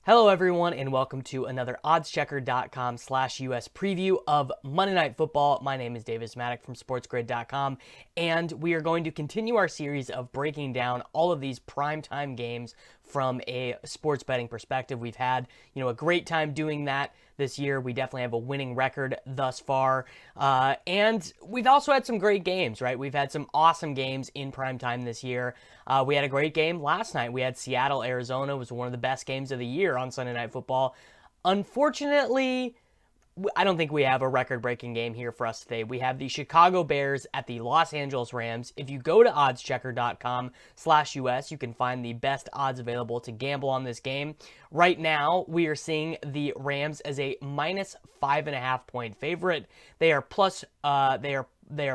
Hello everyone and welcome to another oddschecker.com/US preview of Monday Night Football. My name is Davis Maddock from SportsGrid.com, and we are going to continue our series of breaking down all of these primetime games from a sports betting perspective. We've had, a great time doing that this year. We definitely have a winning record thus far, and we've also had some great games, right? We've had some awesome games in primetime this year. We had a great game last night. We had Seattle, Arizona. It was one of the best games of the year on Sunday Night Football. Unfortunately, I don't think we have a record-breaking game here for us today. We have the Chicago Bears at the Los Angeles Rams. If you go to oddschecker.com/US, you can find the best odds available to gamble on this game. Right now, we are seeing the Rams as a minus 5.5 point favorite. They are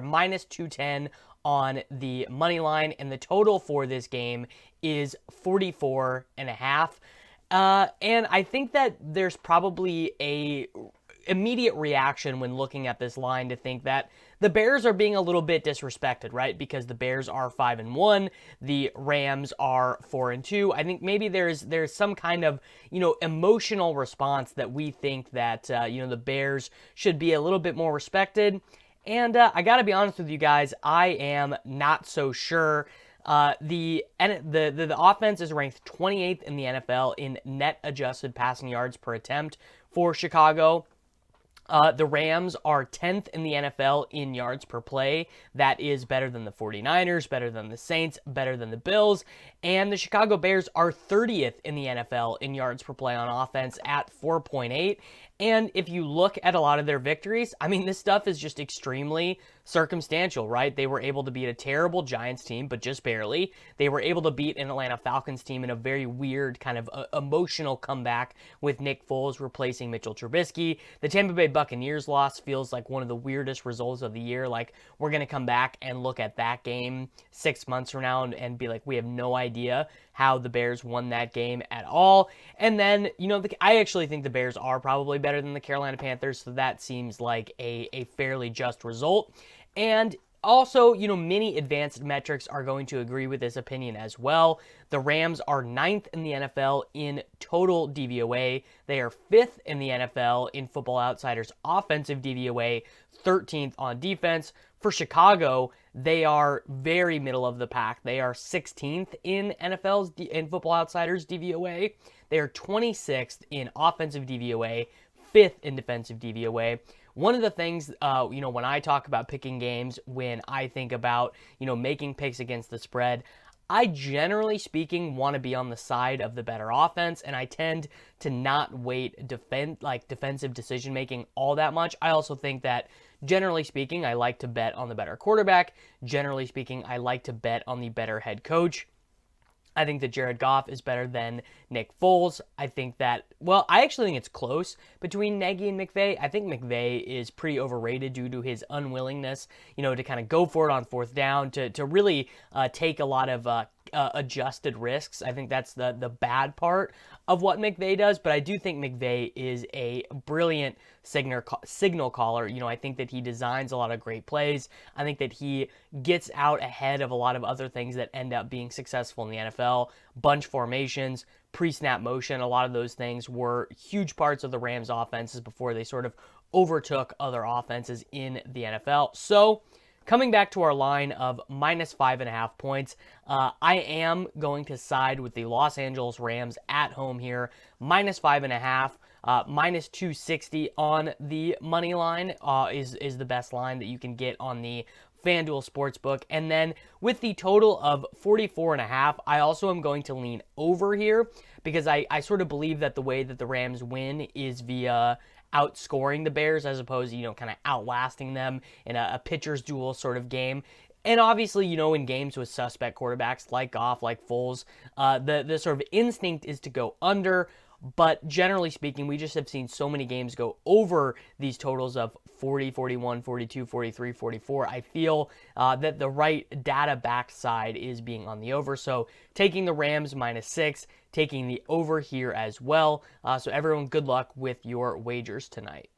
minus 210 on the money line, and the total for this game is 44.5. And I think that there's probably a immediate reaction when looking at this line to think that the Bears are being a little bit disrespected, right? Because the Bears are 5-1, the Rams are 4-2. I think maybe there's some kind of, emotional response that we think that, the Bears should be a little bit more respected. And I got to be honest with you guys, I am not so sure. The offense is ranked 28th in the NFL in net adjusted passing yards per attempt for Chicago. The Rams are 10th in the NFL in yards per play. That is better than the 49ers, better than the Saints, better than the Bills. And the Chicago Bears are 30th in the NFL in yards per play on offense at 4.8. And if you look at a lot of their victories, this stuff is just extremely circumstantial, right? They were able to beat a terrible Giants team, but just barely. They were able to beat an Atlanta Falcons team in a very weird kind of emotional comeback with Nick Foles replacing Mitchell Trubisky. The Tampa Bay Buccaneers loss feels like one of the weirdest results of the year. Like, we're going to come back and look at that game 6 months from now and be like, we have no idea how the Bears won that game at all. And then, I actually think the Bears are probably better than the Carolina Panthers, so that seems like a fairly just result. And also, many advanced metrics are going to agree with this opinion as well. The Rams are 9th in the NFL in total DVOA. They are 5th in the NFL in Football Outsiders offensive DVOA, 13th on defense. For Chicago, they are very middle of the pack. They are 16th in Football Outsiders DVOA. They are 26th in offensive DVOA, 5th in defensive DVOA. One of the things, when I talk about picking games, when I think about, making picks against the spread, I generally speaking want to be on the side of the better offense, and I tend to not weight defensive decision making all that much. I also think that generally speaking, I like to bet on the better quarterback. Generally speaking, I like to bet on the better head coach. I think that Jared Goff is better than Nick Foles. I think that, I actually think it's close between Nagy and McVay. I think McVay is pretty overrated due to his unwillingness, to kind of go for it on fourth down, to really take a lot of adjusted risks. I think that's the bad part of what McVay does, but I do think McVay is a brilliant signal caller. I think that he designs a lot of great plays. I think that he gets out ahead of a lot of other things that end up being successful in the NFL. Bunch formations, pre-snap motion, a lot of those things were huge parts of the Rams offenses before they sort of overtook other offenses in the NFL. So, coming back to our line of minus 5.5 points, I am going to side with the Los Angeles Rams at home here. Minus 5.5, minus 260 on the money line is the best line that you can get on the FanDuel Sportsbook. And then with the total of 44.5, I also am going to lean over here because I sort of believe that the way that the Rams win is via outscoring the Bears as opposed to, kind of outlasting them in a pitcher's duel sort of game. And obviously, in games with suspect quarterbacks like Goff, like Foles, the sort of instinct is to go under. But generally speaking, we just have seen so many games go over these totals of 40, 41, 42, 43, 44. I feel that the right data back side is being on the over. So taking the Rams -6, taking the over here as well. So everyone, good luck with your wagers tonight.